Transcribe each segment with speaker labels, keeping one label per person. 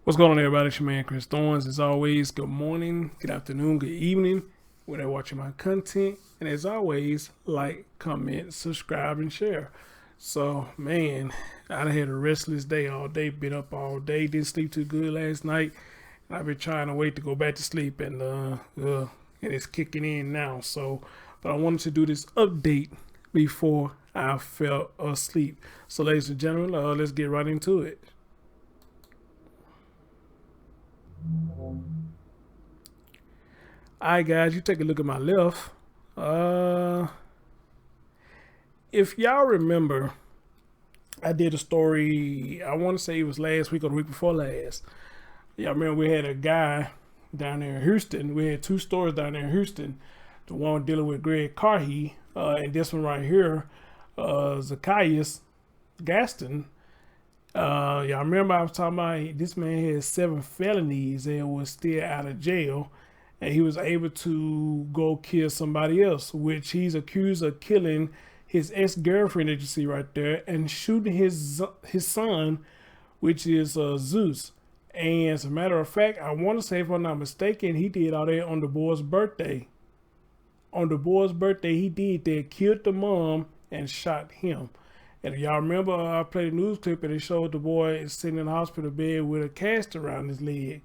Speaker 1: What's going on, everybody? It's your man, Chris Thorns. As always, good morning, good afternoon, good evening, when they're watching my content. And as always, like, comment, subscribe, and share. So, man, I had a restless day all day, been up all day, didn't sleep too good last night. And I've been trying to wait to go back to sleep, and it's kicking in now. So, but I wanted to do this update before I fell asleep. So, ladies and gentlemen, let's get right into it. Alright, guys, you take a look at my left. If y'all remember, I did a story, I want to say it was last week or the week before last. Y'all remember we had a guy down there in Houston. We had two stories down there in Houston. The one dealing with Greg Carhey, and this one right here, Zacchaeus Gaston. Y'all remember I was talking about this man had 7 felonies and was still out of jail, and he was able to go kill somebody else, which he's accused of killing his ex-girlfriend that you see right there and shooting his son, which is Zeus. And as a matter of fact, I want to say, if I'm not mistaken, he did all that on the boy's birthday. On the boy's birthday, he did that, killed the mom and shot him. And if y'all remember, I played a news clip and it showed the boy sitting in the hospital bed with a cast around his leg.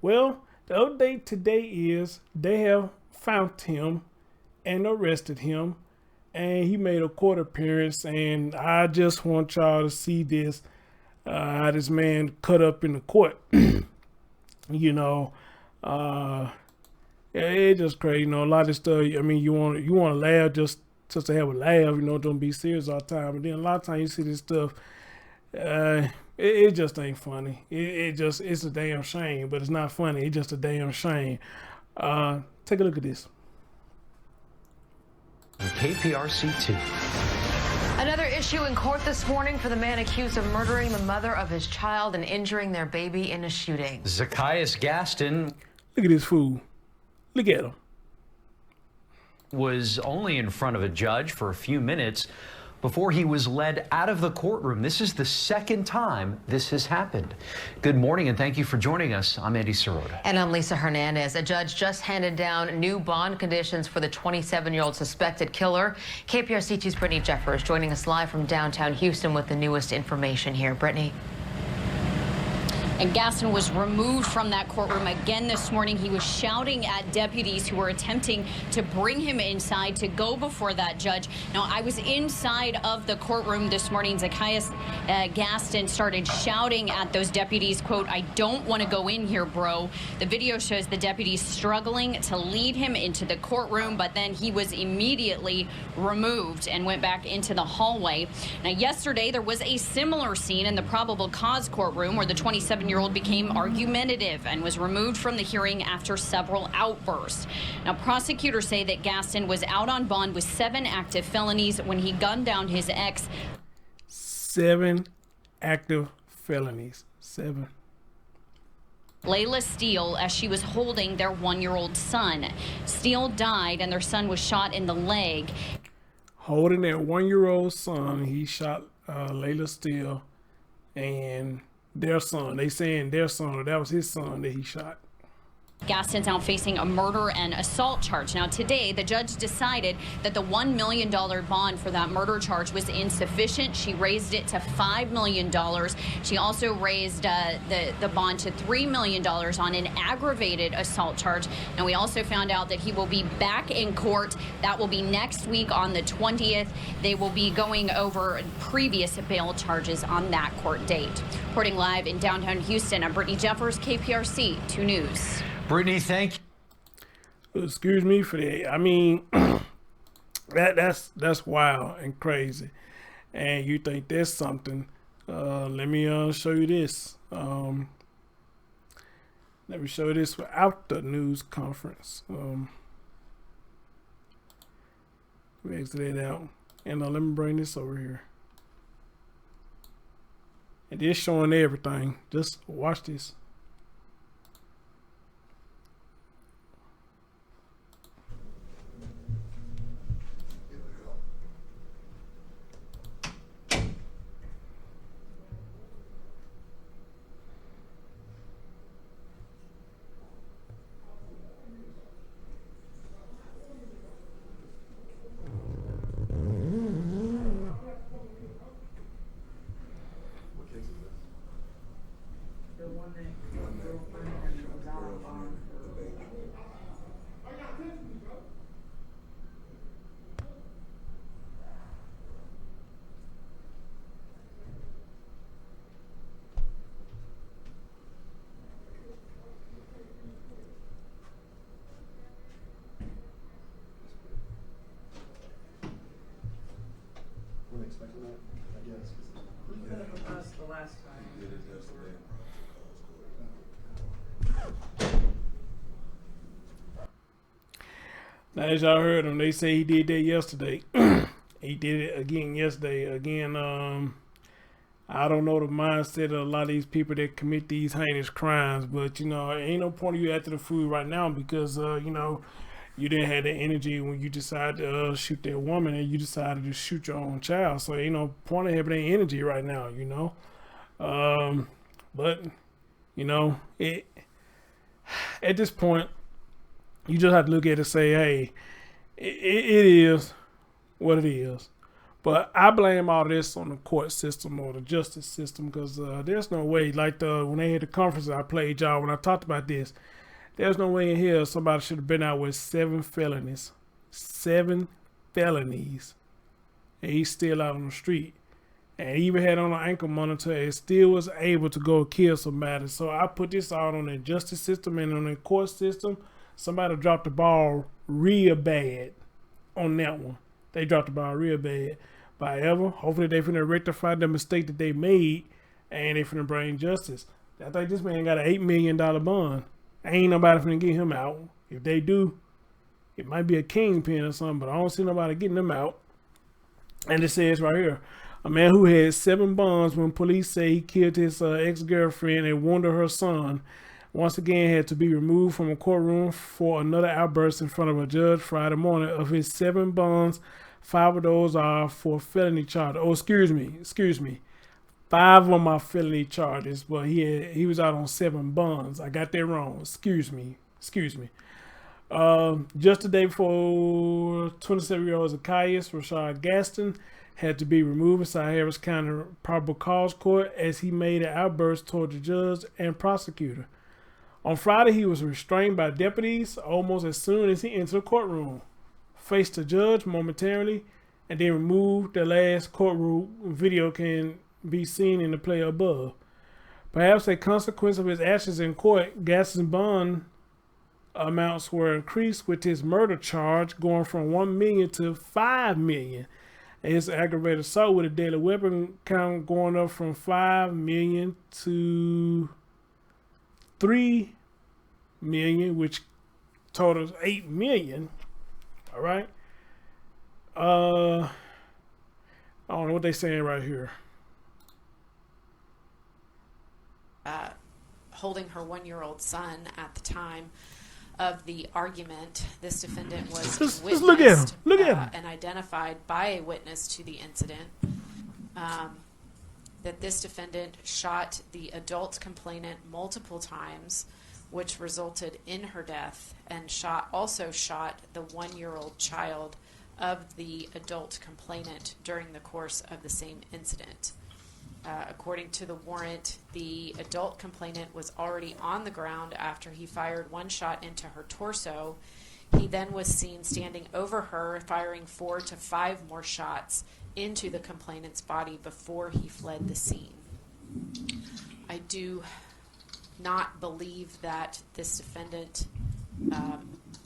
Speaker 1: Well, the update today is they have found him and arrested him, and he made a court appearance. And I just want y'all to see this, how this man cut up in the court. It's just crazy. You know, a lot of this stuff. I mean, you want to laugh just to have a laugh, don't be serious all the time. And then a lot of times you see this stuff, it just ain't funny. It's a damn shame, but it's not funny. It's just a damn shame. Take a look at this.
Speaker 2: KPRC2.
Speaker 3: Another issue in court this morning for the man accused of murdering the mother of his child and injuring their baby in a shooting.
Speaker 2: Zacchaeus Gaston.
Speaker 1: Look at this fool. Look at him.
Speaker 2: Was only in front of a judge for a few minutes before he was led out of the courtroom. This is the second time this has happened. Good morning, and thank you for joining us. I'm Andy Sirota.
Speaker 3: And I'm Lisa Hernandez. A judge just handed down new bond conditions for the 27-year-old suspected killer. KPRC2's Brittany Jeffers joining us live from downtown Houston with the newest information here. Brittany.
Speaker 4: And Gaston was removed from that courtroom again this morning. He was shouting at deputies who were attempting to bring him inside to go before that judge. Now, I was inside of the courtroom this morning. Zacchaeus Gaston started shouting at those deputies, quote, "I don't want to go in here, bro." The video shows the deputies struggling to lead him into the courtroom, but then he was immediately removed and went back into the hallway. Now, yesterday, there was a similar scene in the probable cause courtroom where the 27-year-old became argumentative and was removed from the hearing after several outbursts. Now, prosecutors say that Gaston was out on bond with 7 active felonies when he gunned down his ex.
Speaker 1: 7 active felonies. 7.
Speaker 4: Layla Steele, as she was holding their 1-year-old son. Steele died and their son was shot in the leg.
Speaker 1: Holding their 1-year-old son, he shot Layla Steele and their son. They saying their son, or that was his son that he shot.
Speaker 4: Gaston's now facing a murder and assault charge. Now, today, the judge decided that the $1 million bond for that murder charge was insufficient. She raised it to $5 million. She also raised the bond to $3 million on an aggravated assault charge. Now, we also found out that he will be back in court. That will be next week on the 20th. They will be going over previous bail charges on that court date. Reporting live in downtown Houston, I'm Brittany Jeffers, KPRC 2 News.
Speaker 2: Brittany, thank you.
Speaker 1: Excuse me for that. I mean, that's wild and crazy. And you think there's something. Let me show you this. Let me show you this without the news conference. We exit it out. And let me bring this over here. And it's showing everything. Just watch this.
Speaker 5: The one that killed girlfriend and was out on bond.
Speaker 6: Weren't expecting that, I guess.
Speaker 5: He put up with us the last time.
Speaker 1: Now, as y'all heard him, they say he did that yesterday. He did it again yesterday. Again, I don't know the mindset of a lot of these people that commit these heinous crimes, but you know, ain't no point of you after the food right now because you know, you didn't have the energy when you decided to shoot that woman and you decided to shoot your own child. So ain't no point of having that energy right now, you know. But you know, it at this point, you just have to look at it and say, hey, it is what it is. But I blame all this on the court system or the justice system because there's no way, like when they had the conference I played y'all, when I talked about this, there's no way in here somebody should have been out with 7 felonies. 7 felonies. And he's still out on the street. And he even had on an ankle monitor and still was able to go kill somebody. So I put this out on the justice system and on the court system. Somebody dropped the ball real bad on that one. They dropped the ball real bad. But however, hopefully they finna rectify the mistake that they made and they finna bring justice. I think this man got an $8 million bond. Ain't nobody finna get him out. If they do, it might be a kingpin or something, but I don't see nobody getting them out. And it says right here, a man who had 7 bonds when police say he killed his ex-girlfriend and wounded her son once again had to be removed from a courtroom for another outburst in front of a judge Friday morning. Of his 7 bonds, 5 of those are for felony charges. Oh, excuse me. 5 of my felony charges, but he was out on 7 bonds. I got that wrong. Excuse me. Just the day before, 27-year-old Zacchaeus Rashad Gaston had to be removed inside Harris County Probable Cause Court as he made an outburst toward the judge and prosecutor. On Friday, he was restrained by deputies almost as soon as he entered the courtroom, faced the judge momentarily, and then removed. The last courtroom video can be seen in the play above. Perhaps a consequence of his actions in court, Gaston's bond amounts were increased with his murder charge going from $1 million to $5 million. And his aggravated assault with a deadly weapon count going up from $5 million to $3 million, which totals $8 million. All right. I don't know what they're saying right here.
Speaker 7: Holding her 1-year-old son at the time of the argument. This defendant was
Speaker 1: Just
Speaker 7: witnessed
Speaker 1: look at him. Look at him.
Speaker 7: And identified by a witness to the incident that this defendant shot the adult complainant multiple times, which resulted in her death, and also shot the 1-year-old child of the adult complainant during the course of the same incident. According to the warrant, the adult complainant was already on the ground after he fired 1 shot into her torso. He then was seen standing over her, firing 4 to 5 more shots into the complainant's body before he fled the scene. I do not believe that this defendant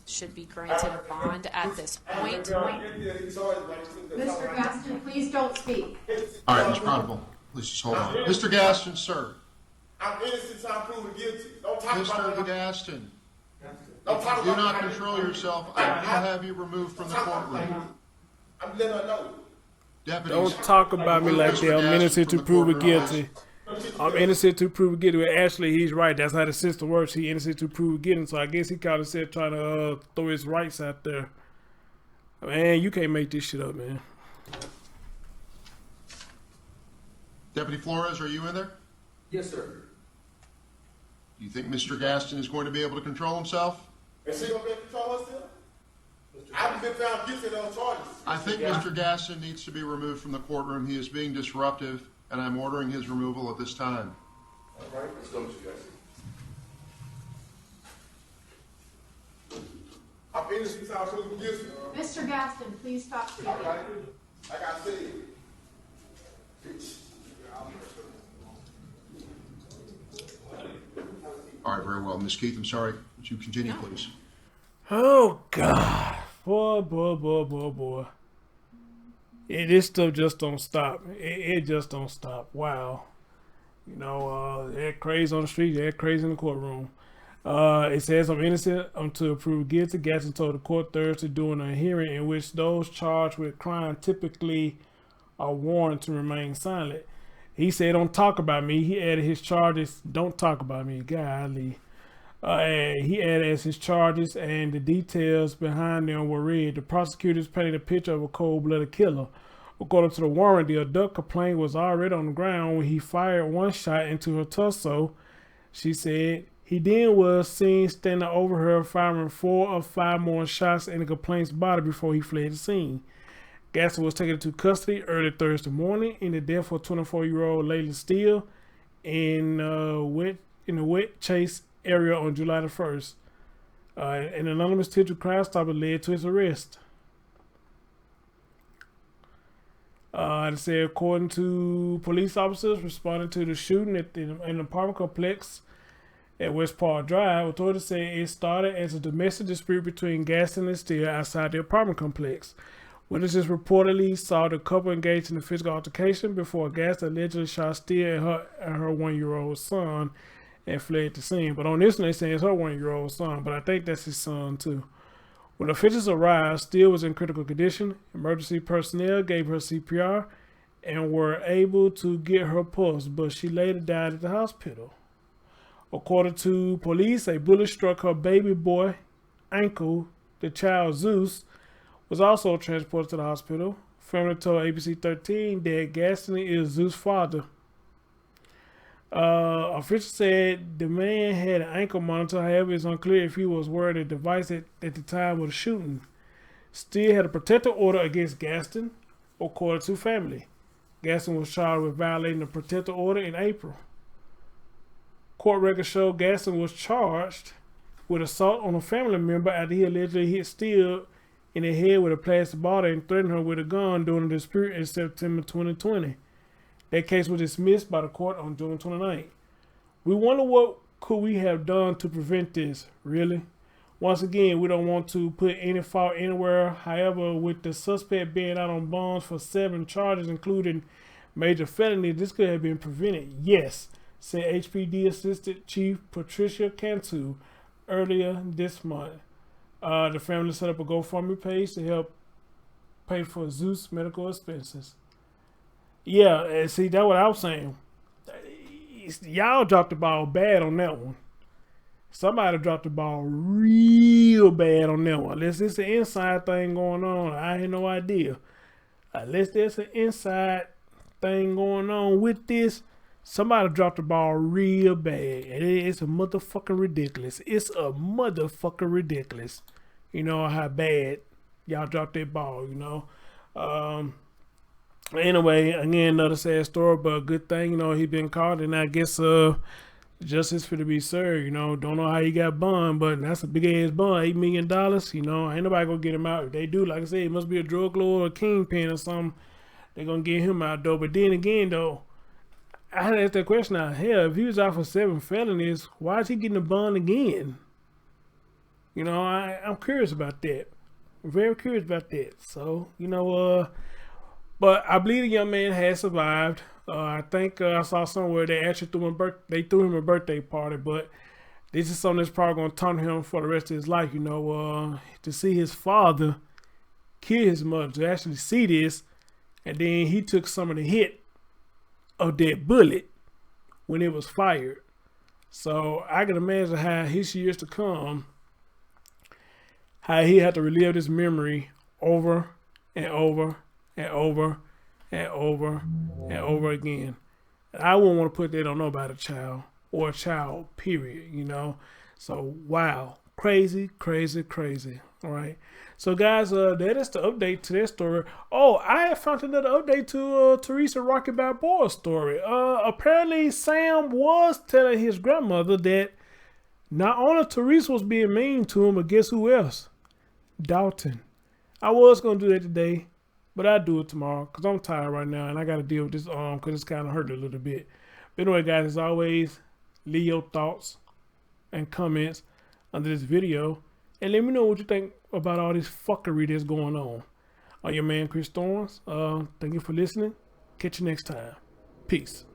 Speaker 7: should be granted a bond at this point.
Speaker 8: Mr. Gaston, please don't speak.
Speaker 6: All right, Mr. Probable, please just hold on. Mr. Gaston, sir.
Speaker 9: I'm innocent, so I'm proven guilty. Don't talk about
Speaker 6: Mr.
Speaker 9: it.
Speaker 6: Gaston,
Speaker 9: Don't
Speaker 6: if
Speaker 9: talk
Speaker 6: you do
Speaker 9: about
Speaker 6: not
Speaker 9: it.
Speaker 6: control yourself, I will have you removed from the courtroom.
Speaker 9: I'm letting her know.
Speaker 6: Deputies,
Speaker 1: Don't talk about me like that. I'm innocent to prove it guilty. I'm innocent to prove it guilty. Well, actually, he's right. That's how the system works. He innocent to prove it guilty. So I guess he kind of said trying to throw his rights out there. Man, you can't make this shit up, man.
Speaker 6: Deputy Flores, are you in there?
Speaker 9: Yes, sir.
Speaker 6: Do you think Mr. Gaston is going to be able to control himself?
Speaker 9: Is she gonna be able to control herself? I haven't been found guilty of those charges.
Speaker 6: I think Mr. Gaston needs to be removed from the courtroom. He is being disruptive, and I'm ordering his removal at this time.
Speaker 9: All right, let's go, Mr. Gaston. I'm innocent, so I'm supposed to be guilty.
Speaker 8: Mr. Gaston, please stop speaking.
Speaker 9: All right, like I said.
Speaker 6: All right, very well. Ms. Keith, I'm sorry. Would you continue, please?
Speaker 1: Oh, God. Boy. Yeah, this stuff just don't stop. It just don't stop. Wow. You know, they're crazy on the street. They're crazy in the courtroom. It says I'm innocent until proved guilty. Gaston told the court Thursday during a hearing in which those charged with crime typically are warned to remain silent. He said, "Don't talk about me." He added his charges. Don't talk about me. Golly. He added as his charges and the details behind them were read. The prosecutors painted a picture of a cold-blooded killer. According to the warrant, the adult complaint was already on the ground when he fired one shot into her torso. She said he then was seen standing over her, firing 4 or 5 more shots in the complaint's body before he fled the scene. Gaston was taken into custody early Thursday morning in the death of 24-year-old Layla Steele in the wet chase area on July the 1st. An anonymous Central Crime Stopper led to his arrest. They say according to police officers responding to the shooting in an apartment complex at West Park Drive, authorities say it started as a domestic dispute between Gaston and Steele outside the apartment complex. Witnesses reportedly saw the couple engaged in a physical altercation before Gaston allegedly shot Steele and her 1-year-old son and fled the scene. But on this one, they say it's her 1-year-old son, but I think that's his son too. When officials arrived, Steele was in critical condition. Emergency personnel gave her CPR and were able to get her pulse, but she later died at the hospital. According to police, a bullet struck her baby boy ankle. The child, Zeus, was also transported to the hospital. Family told ABC 13 that Gaston is Zeus' father. Officials said the man had an ankle monitor. However, it's unclear if he was wearing a device at the time of the shooting. Steele had a protective order against Gaston, according to family. Gaston was charged with violating the protective order in April. Court records show Gaston was charged with assault on a family member after he allegedly hit Steele in the head with a plastic bottle and threatened her with a gun during a dispute in September 2020. That case was dismissed by the court on June 29th. We wonder what could we have done to prevent this, really? Once again, we don't want to put any fault anywhere. However, with the suspect being out on bonds for 7 charges, including major felony, this could have been prevented. Yes, said HPD Assistant Chief Patricia Cantu earlier this month. The family set up a GoFundMe page to help pay for Zeus' medical expenses. Yeah, and see, that's what I was saying. Y'all dropped the ball bad on that one. Somebody dropped the ball real bad on that one. Unless it's an inside thing going on, I had no idea. Unless there's an inside thing going on with this, somebody dropped the ball real bad. And it's a motherfucking ridiculous. It's a motherfucking ridiculous. You know how bad y'all dropped that ball, you know. Anyway, again, another sad story, but a good thing, you know, he been caught, and I guess justice for to be served, you know. Don't know how he got bond, but that's a big ass bond, $8 million, you know. Ain't nobody gonna get him out. If they do, like I said, it must be a drug lord or a kingpin or something. They're gonna get him out though. But then again though, I had to ask that question now. Hell, if he was out for 7 felonies, why is he getting a bond again? You know, I'm curious about that. I'm very curious about that. So, you know, but I believe the young man has survived. I think I saw somewhere they actually threw him a birthday party, but this is something that's probably going to taunt him for the rest of his life, you know, to see his father kill his mother, to actually see this, and then he took some of the hit of that bullet when it was fired. So I can imagine how his years to come, how he had to relive this memory over and over and over and over and over again. I wouldn't want to put that on nobody, child, or a child, period, you know. So, wow. Crazy, crazy, crazy. All right. So, guys, that is the update to that story. Oh, I have found another update to Teresa Rocky Balboa's story. Apparently, Sam was telling his grandmother that not only Teresa was being mean to him, but guess who else? Dalton. I was going to do that today, but I'll do it tomorrow because I'm tired right now and I got to deal with this arm because it's kind of hurt a little bit. But anyway, guys, as always, leave your thoughts and comments under this video. And let me know what you think about all this fuckery that's going on. I'm your man, Chris Storms. Thank you for listening. Catch you next time. Peace.